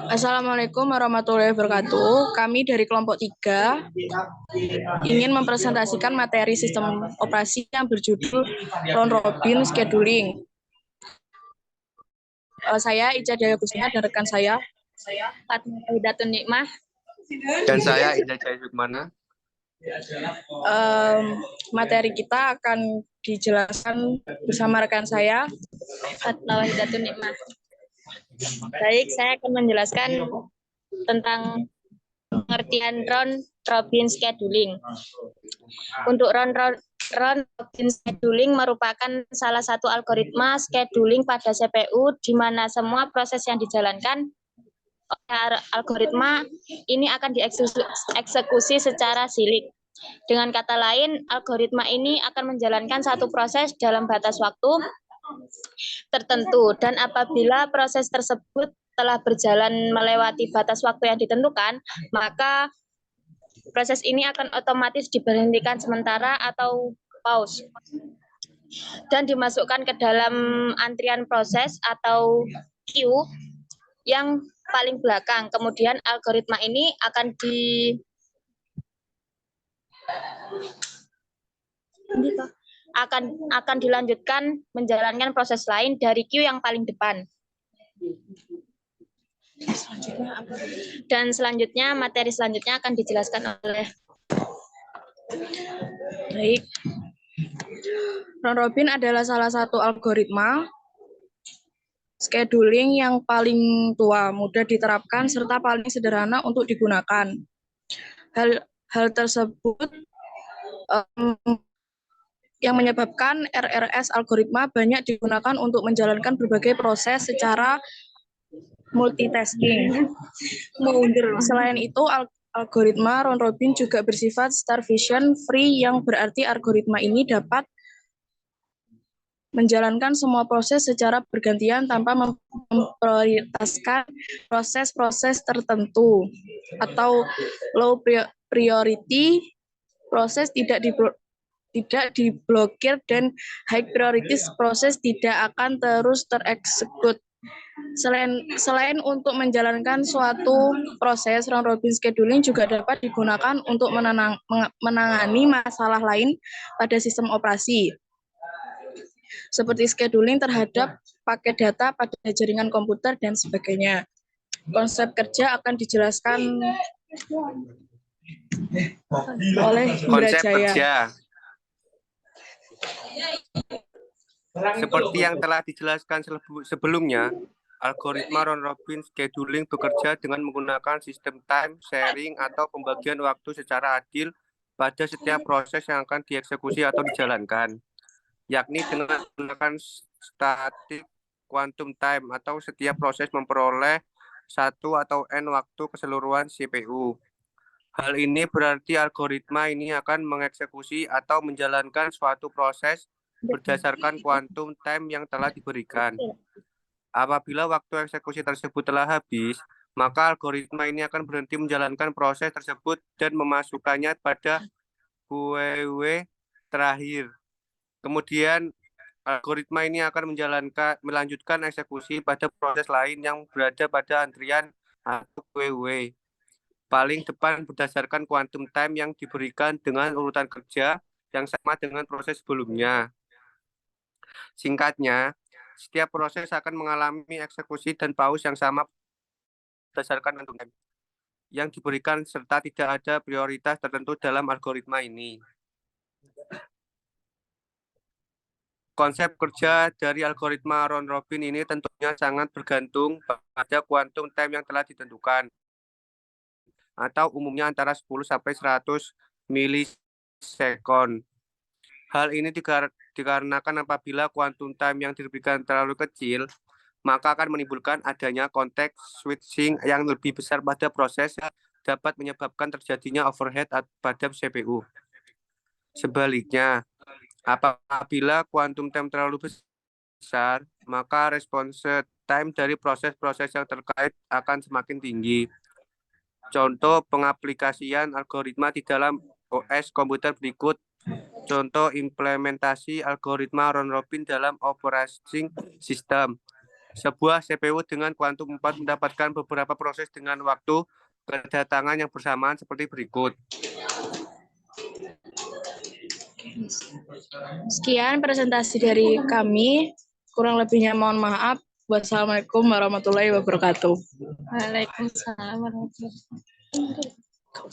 Assalamualaikum warahmatullahi wabarakatuh. Kami dari kelompok 3 ingin mempresentasikan materi sistem operasi yang berjudul round robin scheduling. Saya Ica Daya Kusuma dan rekan saya Fatma Hidatun Nikmah. Dan saya Ida Jaya Sukmana. Materi kita akan dijelaskan bersama rekan saya Fatma Hidatun Nikmah. Baik, saya akan menjelaskan tentang pengertian round robin scheduling. Untuk round robin scheduling merupakan salah satu algoritma scheduling pada CPU di mana semua proses yang dijalankan oleh algoritma ini akan dieksekusi secara silik. Dengan kata lain, algoritma ini akan menjalankan satu proses dalam batas waktu tertentu, dan apabila proses tersebut telah berjalan melewati batas waktu yang ditentukan, maka proses ini akan otomatis diberhentikan sementara atau pause dan dimasukkan ke dalam antrian proses atau queue yang paling belakang. Kemudian algoritma ini akan dilanjutkan menjalankan proses lain dari queue yang paling depan. Dan selanjutnya, materi selanjutnya akan dijelaskan oleh Baik. Round robin adalah salah satu algoritma scheduling yang paling tua, mudah diterapkan, serta paling sederhana untuk digunakan. Hal tersebut yang menyebabkan RRS algoritma banyak digunakan untuk menjalankan berbagai proses secara multitasking. Selain itu, algoritma round robin juga bersifat starvation free, yang berarti algoritma ini dapat menjalankan semua proses secara bergantian tanpa memprioritaskan proses-proses tertentu, atau low priority proses tidak diblokir, dan high priority proses tidak akan terus tereksekut. Selain untuk menjalankan suatu proses, round robin scheduling juga dapat digunakan untuk menangani masalah lain pada sistem operasi, seperti scheduling terhadap paket data pada jaringan komputer dan sebagainya. Konsep kerja akan dijelaskan oleh Indra Jaya. Seperti yang telah dijelaskan sebelumnya, algoritma round robin scheduling bekerja dengan menggunakan sistem time sharing atau pembagian waktu secara adil pada setiap proses yang akan dieksekusi atau dijalankan, yakni dengan menggunakan static quantum time, atau setiap proses memperoleh 1 atau n waktu keseluruhan CPU. Hal ini berarti algoritma ini akan mengeksekusi atau menjalankan suatu proses berdasarkan quantum time yang telah diberikan. Apabila waktu eksekusi tersebut telah habis, maka algoritma ini akan berhenti menjalankan proses tersebut dan memasukkannya pada QW terakhir. Kemudian algoritma ini akan melanjutkan eksekusi pada proses lain yang berada pada antrian atau QW paling depan berdasarkan quantum time yang diberikan dengan urutan kerja yang sama dengan proses sebelumnya. Singkatnya, setiap proses akan mengalami eksekusi dan pause yang sama berdasarkan quantum time yang diberikan, serta tidak ada prioritas tertentu dalam algoritma ini. Konsep kerja dari algoritma round robin ini tentunya sangat bergantung pada quantum time yang telah ditentukan, atau umumnya antara 10 sampai 100 milisekon. Hal ini dikarenakan apabila quantum time yang diberikan terlalu kecil, maka akan menimbulkan adanya context switching yang lebih besar pada proses, yang dapat menyebabkan terjadinya overhead pada CPU. Sebaliknya, apabila quantum time terlalu besar, maka response time dari proses-proses yang terkait akan semakin tinggi. Contoh pengaplikasian algoritma di dalam OS komputer berikut Contoh implementasi algoritma round-robin dalam operating system. Sebuah CPU dengan kuantum 4 mendapatkan beberapa proses dengan waktu kedatangan yang bersamaan seperti berikut. Sekian presentasi dari kami. Kurang lebihnya mohon maaf. Wassalamualaikum warahmatullahi wabarakatuh. Waalaikumsalam warahmatullahi wabarakatuh.